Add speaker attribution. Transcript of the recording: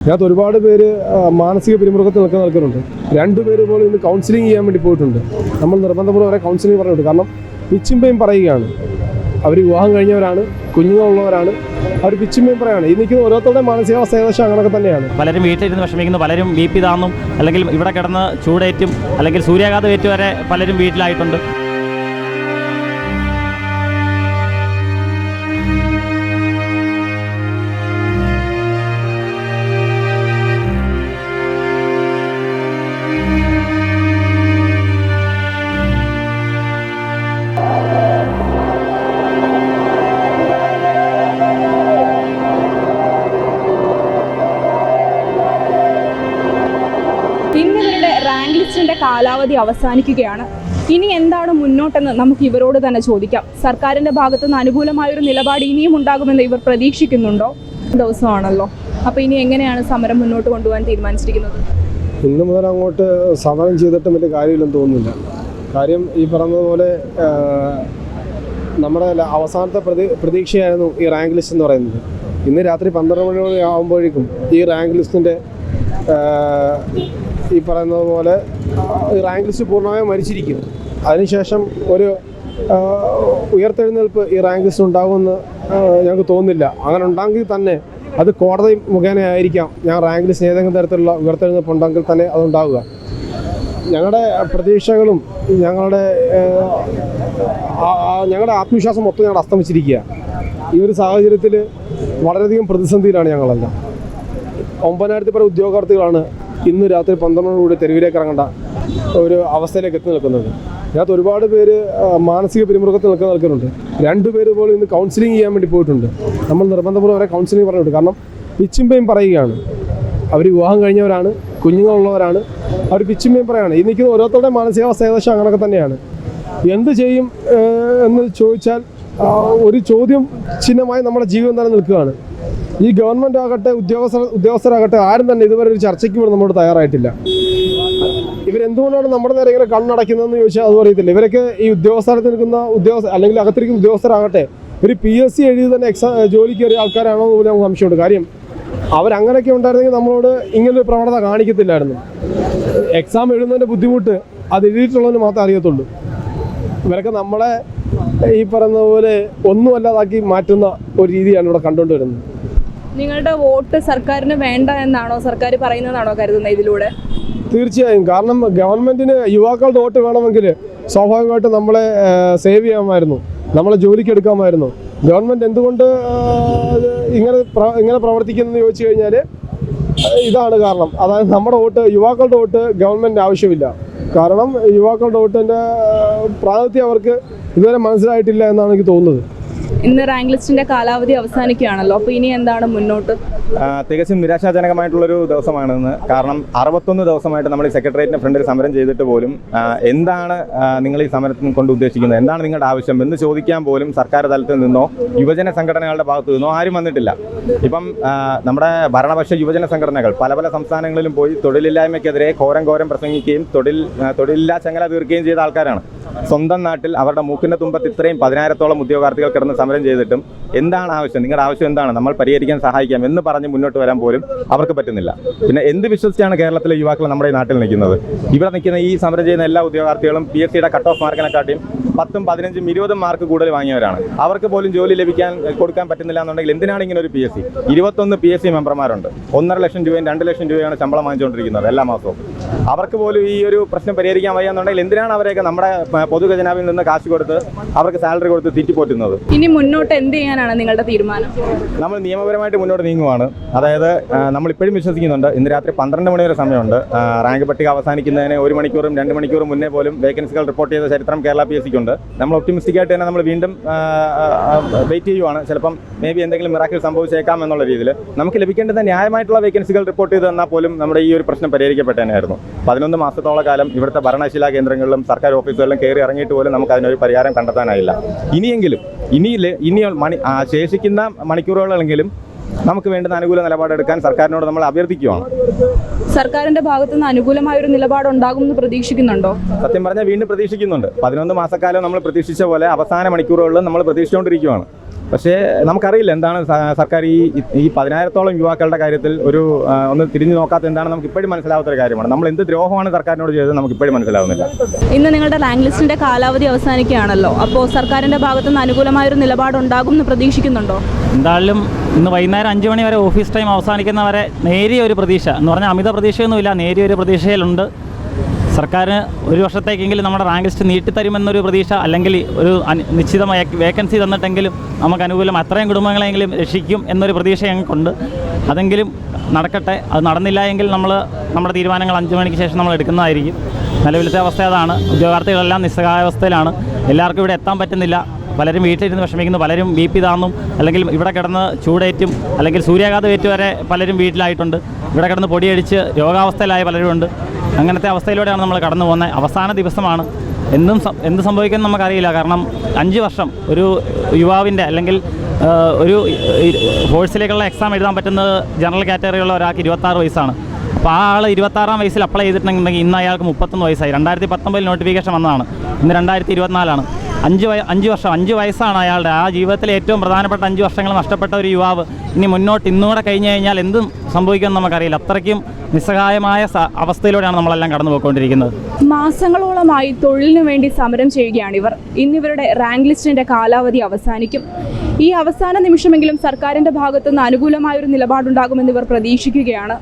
Speaker 1: ഇതിനകത്ത് ഒരുപാട് പേര് മാനസിക പിരിമുറുക്കത്തിൽ നിൽക്കുന്ന ആൾക്കാരുണ്ട്. രണ്ടുപേര് പോലും ഇന്ന് കൗൺസിലിംഗ് ചെയ്യാൻ വേണ്ടി പോയിട്ടുണ്ട്. നമ്മൾ നിർബന്ധപൂർവ്വം അവരെ കൗൺസിലിംഗ് പറഞ്ഞിട്ടുണ്ട്. കാരണം പിച്ചിമ്പയും പറയുകയാണ്, അവർ വിവാഹം കഴിഞ്ഞവരാണ്, കുഞ്ഞുങ്ങളുള്ളവരാണ്, അവർ പിച്ചിമ്പയും പറയുകയാണ്. ഈ നിൽക്കുന്ന ഓരോരുത്തരുടെ മാനസികാവസ്ഥ ഏകദേശം അങ്ങനെയൊക്കെ തന്നെയാണ്.
Speaker 2: പലരും വീട്ടിലിരുന്ന് വിഷമിക്കുന്നു, പലരും BP താന്നും, അല്ലെങ്കിൽ ഇവിടെ കിടന്ന് ചൂടേറ്റും, അല്ലെങ്കിൽ സൂര്യാഘാതം ഏറ്റു വരെ പലരും വീട്ടിലായിട്ടുണ്ട്.
Speaker 3: ഇന്നിവരുടെ റാങ്ക് ലിസ്റ്റിന്റെ കാലാവധി അവസാനിക്കുകയാണ്. ഇനി എന്താണ് മുന്നോട്ടെന്ന് നമുക്ക് ഇവരോട് തന്നെ ചോദിക്കാം. സർക്കാരിന്റെ ഭാഗത്തു നിന്ന് അനുകൂലമായൊരു നിലപാട് ഇനിയും ഉണ്ടാകുമെന്ന് ഇവർ പ്രതീക്ഷിക്കുന്നുണ്ടോ? ദിവസമാണല്ലോ, അപ്പോൾ ഇനി എങ്ങനെയാണ് സമരം മുന്നോട്ട് കൊണ്ടുപോകാൻ തീരുമാനിച്ചിരിക്കുന്നത്?
Speaker 1: ഇന്ന് മുതൽ അങ്ങോട്ട് സമരം ചെയ്തിട്ടും വലിയ കാര്യമില്ലെന്ന് തോന്നുന്നില്ല. കാര്യം ഈ പറഞ്ഞതുപോലെ നമ്മുടെ അവസാനത്തെ പ്രതീക്ഷയായിരുന്നു ഈ റാങ്ക് ലിസ്റ്റ് എന്ന് പറയുന്നത്. ഇന്ന് രാത്രി 12 മണി ആകുമ്പോഴേക്കും ഈ റാങ്ക് ലിസ്റ്റിൻ്റെ ഈ പറയുന്നത് പോലെ റാങ്ക് ലിസ്റ്റ് പൂർണ്ണമായും മരിച്ചിരിക്കും. അതിനുശേഷം ഒരു ഉയർത്തെഴുന്നേൽപ്പ് ഈ റാങ്ക് ലിസ്റ്റ് ഉണ്ടാകുമെന്ന് ഞങ്ങൾക്ക് തോന്നുന്നില്ല. അങ്ങനെ ഉണ്ടെങ്കിൽ തന്നെ അത് കോടതി മുഖേനയായിരിക്കാം. ഞാൻ റാങ്ക് ലിസ്റ്റ് ഏതെങ്കിലും തരത്തിലുള്ള ഉയർത്തെഴുന്നേൽപ്പ് ഉണ്ടെങ്കിൽ തന്നെ അതുണ്ടാവുക. ഞങ്ങളുടെ പ്രതീക്ഷകളും ഞങ്ങളുടെ ആത്മവിശ്വാസം മൊത്തം ഞങ്ങൾ അസ്തമിച്ചിരിക്കുക. ഈ ഒരു സാഹചര്യത്തിൽ വളരെയധികം പ്രതിസന്ധിയിലാണ് ഞങ്ങളെല്ലാം. 9,000 പേർ ഉദ്യോഗാർത്ഥികളാണ് ഇന്ന് രാത്രി 12 മണിയോടുകൂടി തെരുവിലേക്ക് ഇറങ്ങേണ്ട ഒരു അവസ്ഥയിലേക്ക് എത്തി നിൽക്കുന്നത്. ഇതിനകത്ത് ഒരുപാട് പേര് മാനസിക പിരിമുറുക്കത്തിൽ നിൽക്കുന്ന ആൾക്കാരുണ്ട്. രണ്ടുപേര് പോലും ഇന്ന് കൗൺസിലിംഗ് ചെയ്യാൻ വേണ്ടി പോയിട്ടുണ്ട്. നമ്മൾ നിർബന്ധപൂർവ്വം അവരെ കൗൺസിലിംഗ് പറഞ്ഞിട്ടുണ്ട്. കാരണം പിച്ചിമ്പയും പറയുകയാണ്, അവർ വിവാഹം കഴിഞ്ഞവരാണ്, കുഞ്ഞുങ്ങളുള്ളവരാണ്, അവർ പിച്ചിമ്പയും പറയുകയാണ്. ഈ നിൽക്കുന്ന ഓരോരുത്തരുടെ മാനസികാവസ്ഥ ഏകദേശം അങ്ങനെയൊക്കെ തന്നെയാണ്. എന്ത് ചെയ്യും എന്ന് ചോദിച്ചാൽ ഒരു ചോദ്യം ചിഹ്നമായി നമ്മുടെ ജീവിതം തന്നെ നിൽക്കുകയാണ്. ഈ ഗവൺമെൻറ് ആകട്ടെ ഉദ്യോഗസ്ഥരാകട്ടെ ആരും തന്നെ ഇതുവരെ ഒരു ചർച്ചയ്ക്ക് പോലും നമ്മളോട് തയ്യാറായിട്ടില്ല. ഇവരെന്തുകൊണ്ടാണ് നമ്മുടെ നേരെ ഇങ്ങനെ കണ്ണടയ്ക്കുന്നതെന്ന് ചോദിച്ചാൽ അതും അറിയത്തില്ല. ഇവരൊക്കെ ഈ ഉദ്യോഗസ്ഥരത്തിൽ നിൽക്കുന്ന അല്ലെങ്കിൽ അകത്തിരിക്കുന്ന ഉദ്യോഗസ്ഥരാകട്ടെ ഒരു PSC എഴുതി തന്നെ ജോലിക്ക് കയറിയ ആൾക്കാരാണോ എന്ന് പോലും നമുക്ക് സംശയമുണ്ട്. കാര്യം അവരങ്ങനെയൊക്കെ ഉണ്ടായിരുന്നെങ്കിൽ നമ്മളോട് ഇങ്ങനൊരു പ്രവണത കാണിക്കത്തില്ലായിരുന്നു. എക്സാം എഴുതുന്നതിൻ്റെ ബുദ്ധിമുട്ട് അത് എഴുതിയിട്ടുള്ളതിന് മാത്രമേ അറിയത്തുള്ളൂ. ഇവരൊക്കെ നമ്മളെ ഈ പറയുന്ന പോലെ ഒന്നുമല്ലാതാക്കി മാറ്റുന്ന ഒരു രീതിയാണ് ഇവിടെ കണ്ടുകൊണ്ടുവരുന്നത്.
Speaker 3: നിങ്ങളുടെ വോട്ട് സർക്കാരിന് വേണ്ട എന്നാണോ, സർക്കാർ പറയുന്നതാണോ കരുതുന്നത് ഇതിലൂടെ?
Speaker 1: തീർച്ചയായും. കാരണം ഗവൺമെൻറ്റിന് യുവാക്കളുടെ വോട്ട് വേണമെങ്കിൽ സ്വാഭാവികമായിട്ടും നമ്മളെ സേവ് ചെയ്യാമായിരുന്നു, നമ്മളെ ജോലിക്ക് എടുക്കാമായിരുന്നു. ഗവൺമെൻറ് എന്തുകൊണ്ട് ഇങ്ങനെ പ്രവർത്തിക്കുന്നതെന്ന് ചോദിച്ചു കഴിഞ്ഞാൽ ഇതാണ് കാരണം. അതായത് നമ്മുടെ വോട്ട്, യുവാക്കളുടെ വോട്ട് ഗവൺമെൻറ് ആവശ്യമില്ല. കാരണം യുവാക്കളുടെ വോട്ടിൻ്റെ പ്രാതിനിധ്യം അവർക്ക് ഇതുവരെ മനസ്സിലായിട്ടില്ല എന്നാണ് എനിക്ക് തോന്നുന്നത്.
Speaker 3: ഇന്ന് റാങ്ക് ലിസ്റ്റിന്റെ കാലാവധി അവസാനിക്കുകയാണല്ലോ, അപ്പോൾ ഇനി എന്താണ് മുന്നോട്ട്?
Speaker 4: തികച്ചും നിരാശാജനകമായിട്ടുള്ളൊരു ദിവസമാണെന്ന്. കാരണം 61 ദിവസമായിട്ട് നമ്മൾ ഈ സെക്രട്ടേറിയറ്റിൻ്റെ ഫ്രണ്ടിൽ സമരം ചെയ്തിട്ട് പോലും എന്താണ് നിങ്ങൾ ഈ സമരത്തിന് കൊണ്ട് ഉദ്ദേശിക്കുന്നത്, എന്താണ് നിങ്ങളുടെ ആവശ്യം എന്ന് ചോദിക്കാൻ പോലും സർക്കാർ തലത്തിൽ നിന്നോ തൊഴിൽ സംഘടനകളുടെ ഭാഗത്തു നിന്നോ ആരും വന്നിട്ടില്ല. ഇപ്പം നമ്മുടെ ഭരണപക്ഷ യുവജന സംഘടനകൾ പല സംസ്ഥാനങ്ങളിലും പോയി തൊഴിലില്ലായ്മയ്ക്കെതിരെ ഘോരം പ്രസംഗിക്കുകയും തൊഴിലില്ലാ ചങ്ങല തീർക്കുകയും ചെയ്ത ആൾക്കാരാണ്. സ്വന്തം നാട്ടിൽ അവരുടെ മൂക്കിൻ്റെ തുമ്പത്ത് ഇത്രയും 10,000-ഓളം ഉദ്യോഗാർത്ഥികൾ കിടന്ന് സമരം ചെയ്തിട്ടും എന്താണ് ആവശ്യം, നിങ്ങളുടെ ആവശ്യം എന്താണ്, നമ്മൾ പരിഹരിക്കാൻ സഹായിക്കാം എന്ന് പറഞ്ഞ് മുന്നോട്ട് വരാൻ പോലും അവർക്ക് പറ്റുന്നില്ല. പിന്നെ എന്ത് വിശ്വസിച്ചാണ് കേരളത്തിലെ യുവാക്കൾ നമ്മുടെ ഈ നാട്ടിൽ നിൽക്കുന്നത്? ഇവിടെ നിൽക്കുന്ന ഈ സമരം ചെയ്യുന്ന എല്ലാ ഉദ്യോഗാർത്ഥികളും PSCയുടെ കട്ട് ഓഫ് മാർക്കിനെക്കാട്ടിയും 10, 15, 20 മാർക്ക് കൂടുതൽ വാങ്ങിയവരാണ്. അവർക്ക് പോലും ജോലി കൊടുക്കാൻ പറ്റുന്നില്ല എന്നുണ്ടെങ്കിൽ എന്തിനാണ് ഇങ്ങനെ ഒരു PSC? 21 PSC മെമ്പർമാരുണ്ട്. 1.5 ലക്ഷം രൂപയും 2 ലക്ഷം രൂപയാണ് ശമ്പളം വാങ്ങിച്ചുകൊണ്ടിരിക്കുന്നത് എല്ലാ മാസവും. അവർക്ക് പോലും ഈ ഒരു പ്രശ്നം പരിഹരിക്കാൻ വയ്യാന്നുണ്ടെങ്കിൽ എന്തിനാണ് അവരെയൊക്കെ നമ്മുടെ പൊതുഖജനാവിൽ നിന്ന് കാശ് കൊടുത്ത് അവർക്ക് സാലറി കൊടുത്ത് തീറ്റിപ്പോറ്റുന്നത്?
Speaker 3: ഇനി മുന്നോട്ട് എന്ത് ചെയ്യാനാണ് നിങ്ങളുടെ തീരുമാനം?
Speaker 4: നമ്മൾ നിയമപരമായിട്ട് മുന്നോട്ട് നീങ്ങുവാണ്. അതായത് നമ്മൾ ഇപ്പോഴും വിശ്വസിക്കുന്നുണ്ട്, ഇന്ന് രാത്രി 12 മണി വരെ സമയമുണ്ട്. റാങ്ക് പട്ടിക അവസാനിക്കുന്നതിന് 1 മണിക്കൂറും 2 മണിക്കൂറും മുന്നേ പോലും വേക്കൻസികൾ റിപ്പോർട്ട് ചെയ്ത ചരിത്രം കേരള PSCക്കുണ്ട്. നമ്മൾ ഒപ്റ്റിമിസ്റ്റിക് ആയിട്ട് തന്നെ നമ്മൾ വീണ്ടും വെയിറ്റ് ചെയ്യുവാണ്. ചിലപ്പം മേ ബി എന്തെങ്കിലും മിറാക്കിൾ സംഭവിച്ചേക്കാം എന്നുള്ള രീതിയിൽ നമുക്ക് ലഭിക്കേണ്ടുന്ന ന്യായമായിട്ടുള്ള വേക്കൻസികൾ റിപ്പോർട്ട് ചെയ്ത് തന്നാൽ പോലും നമ്മുടെ ഈ ഒരു പ്രശ്നം പരിഹരിക്കപ്പെട്ടേനായിരുന്നു. 11 മാസത്തോളം കാലം ഇവിടുത്തെ ഭരണശിലാ കേന്ദ്രങ്ങളിലും സർക്കാർ ഓഫീസുകളിലും കയറി ഇറങ്ങിയിട്ട് പോലും നമുക്ക് അതിനൊരു പരിഹാരം കണ്ടെത്താനായില്ല. ഇനിയെങ്കിലും ശേഷിക്കുന്ന മണിക്കൂറുകളെങ്കിലും നമുക്ക് വേണ്ടുന്ന അനുകൂല നിലപാടെടുക്കാൻ സർക്കാരിനോട് നമ്മൾ അഭ്യർത്ഥിക്കുകയാണ്.
Speaker 3: സർക്കാരിന്റെ ഭാഗത്തു നിന്ന് അനുകൂലമായ ഒരു നിലപാടുണ്ടാകുമെന്ന് പ്രതീക്ഷിക്കുന്നുണ്ടോ?
Speaker 4: സത്യം പറഞ്ഞാൽ വീണ്ടും പ്രതീക്ഷിക്കുന്നുണ്ട്. 11 മാസക്കാലം നമ്മൾ പ്രതീക്ഷിച്ച പോലെ അവസാന മണിക്കൂറുകളിൽ നമ്മൾ പ്രതീക്ഷിച്ചുകൊണ്ടിരിക്കുകയാണ്. പക്ഷേ നമുക്കറിയില്ല എന്താണ് സർക്കാർ ഈ 10,000-ഓളം യുവാക്കളുടെ കാര്യത്തിൽ ഒന്ന് തിരിഞ്ഞു നോക്കാത്ത എന്താണ് നമുക്ക് ഇപ്പോഴും മനസ്സിലാവാത്തൊരു കാര്യമാണ്. നമ്മൾ എന്ത് ദ്രോഹമാണ് സർക്കാരിനോട് ചെയ്തത് നമുക്ക് ഇപ്പോഴും മനസ്സിലാവുന്നില്ല.
Speaker 3: ഇന്ന് നിങ്ങളുടെ റാങ്ക് ലിസ്റ്റിന്റെ കാലാവധി അവസാനിക്കുകയാണല്ലോ. അപ്പോൾ സർക്കാരിന്റെ ഭാഗത്തുനിന്ന് അനുകൂലമായൊരു നിലപാടുണ്ടാകും എന്ന് പ്രതീക്ഷിക്കുന്നുണ്ടോ?
Speaker 2: എന്തായാലും ഇന്ന് വൈകുന്നേരം 5 മണി വരെ ഓഫീസ് ടൈം അവസാനിക്കുന്നവരെ നേരിയ ഒരു പ്രതീക്ഷ എന്ന് പറഞ്ഞാൽ അമിത പ്രതീക്ഷയൊന്നുമില്ല, നേരിയ ഒരു പ്രതീക്ഷയിലുണ്ട്. സർക്കാരിന് ഒരു വർഷത്തേക്കെങ്കിലും നമ്മുടെ റാങ്ക് ലിസ്റ്റ് നീട്ടിത്തരുമെന്നൊരു പ്രതീക്ഷ, അല്ലെങ്കിൽ ഒരു നിശ്ചിതമായ വേക്കൻസി തന്നിട്ടെങ്കിലും നമുക്ക് അനുകൂലം അത്രയും കുടുംബങ്ങളെങ്കിലും രക്ഷിക്കും എന്നൊരു പ്രതീക്ഷ ഞങ്ങൾക്കുണ്ട്. അതെങ്കിലും നടക്കട്ടെ. അത് നടന്നില്ല എങ്കിൽ നമ്മുടെ തീരുമാനങ്ങൾ 5 മണിക്ക് ശേഷം നമ്മൾ എടുക്കുന്നതായിരിക്കും. നിലവിലത്തെ അവസ്ഥ അതാണ്. ഉദ്യോഗാർത്ഥികളെല്ലാം നിസ്സഹായാവസ്ഥയിലാണ്. എല്ലാവർക്കും ഇവിടെ എത്താൻ പറ്റുന്നില്ല. പലരും വീട്ടിലിരുന്ന് വിഷമിക്കുന്നു, പലരും BP താന്നും, അല്ലെങ്കിൽ ഇവിടെ കിടന്ന് ചൂടേറ്റും, അല്ലെങ്കിൽ സൂര്യാഘാതമേറ്റ് വരെ പലരും വീട്ടിലായിട്ടുണ്ട്. ഇവിടെ കിടന്ന് പൊടിയടിച്ച് രോഗാവസ്ഥയിലായ പലരും ഉണ്ട്. അങ്ങനത്തെ അവസ്ഥയിലൂടെയാണ് നമ്മൾ കടന്നു പോകുന്നത്. അവസാന ദിവസമാണ്. എന്ത് സംഭവിക്കുമെന്ന് നമുക്കറിയില്ല. കാരണം 5 വർഷം ഒരു യുവാവിൻ്റെ അല്ലെങ്കിൽ ഒരു ഫോഴ്സിലേക്കുള്ള എക്സാം എഴുതാൻ പറ്റുന്നത് ജനറൽ കാറ്റഗറിയുള്ള ഒരാൾക്ക് 26 വയസ്സാണ്. അപ്പോൾ ആ ആൾ 26-ാം വയസ്സിൽ അപ്ലൈ ചെയ്തിട്ടുണ്ടെങ്കിൽ ഇന്ന് അയാൾക്ക് 31 വയസ്സായി. 2019 നോട്ടിഫിക്കേഷൻ വന്നതാണ്. ഇന്ന് 2024 5 വയസ്സാണ് അയാളുടെ. ആ ജീവിതത്തിലെ ഏറ്റവും പ്രധാനപ്പെട്ട 5 വർഷങ്ങൾ നഷ്ടപ്പെട്ട ഒരു യുവാവ് ഇനി മുന്നോട്ട് ഇന്നുകൂടെ കഴിഞ്ഞു കഴിഞ്ഞാൽ എന്തും സംഭവിക്കുമെന്ന് നമുക്കറിയില്ല. അത്രയ്ക്കും നിസ്സഹായമായ അവസ്ഥയിലൂടെയാണ് നമ്മളെല്ലാം കടന്നു പോയിക്കൊണ്ടിരിക്കുന്നത്.
Speaker 3: മാസങ്ങളോളമായി തൊഴിലിനു വേണ്ടി സമരം ചെയ്യുകയാണിവർ. ഇന്നിവരുടെ റാങ്ക് ലിസ്റ്റിന്റെ കാലാവധി അവസാനിക്കും. ഈ അവസാന നിമിഷമെങ്കിലും സർക്കാരിന്റെ ഭാഗത്തുനിന്ന് അനുകൂലമായൊരു നിലപാടുണ്ടാകുമെന്ന് ഇവർ പ്രതീക്ഷിക്കുകയാണ്.